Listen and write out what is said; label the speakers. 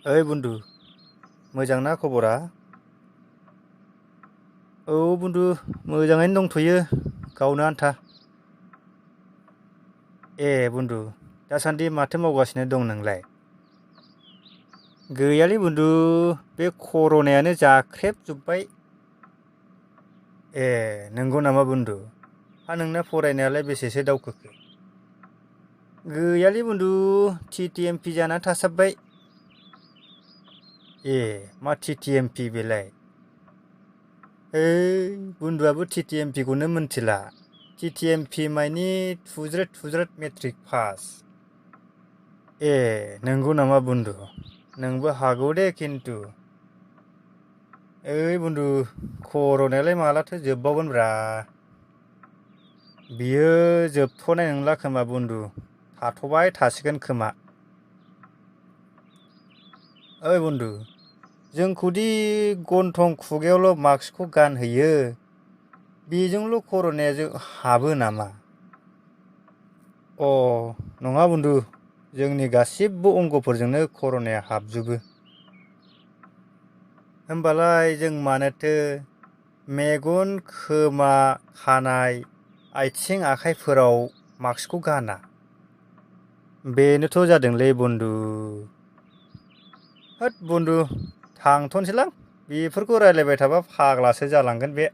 Speaker 1: ओइ बुन्दु मोजां ना खबरा? औ बुन्दु मोजाङैनो दंथ'यो गावनो आन्था। ए बुन्दु दासान्दि माथो मावगासिनो दं नोंलाय? गैयालै बुन्दु बे कर'नायानो जाख्रेबजोब्बाय। ए नंगौ नामा बुन्दु? हा नोंना फरायनायालाय बेसेसो दावखोखो? गैयालै बुन्दु TTMP जाना थासाबबाय। ए मा TTMP बेलाय? ओइ बुन्दुआबो TTMP खौनो मोनथिला। TTMP मानि थुज्रेद मेट्रिक पास। ए नंगौ नामा बुन्दु? नोंबो हागौ दे खिन्थु। ओइ बुन्दु कर'नायालाय मालाथो जोबबावगोनब्रा? बियो जोबथ'नाय नंला खोमा बुन्दु थाथ'बाय थासिगोन खोमा। ओइ बुन्दु जोंखौदि गन्थं खुगायावल' मास्कखौ गानहोयो बेजोंल' कर'नाया हाबो नामा? अ नङा बुन्दु जोंनि गासिबो अंगफोरजोंनो कर'नाया हाबजोबो। होमबालाय जों मानोथो मेगन, खोमा, खानाय, आथिं आखाइफोराव मास्कखौ गाना? बेनोथ' जादोंलै बुन्दु। होद बुन्दु थांथ'नोसैलां बेफोरखौ रायलायबाय थाबा फाग्लासो जालांगोन बे।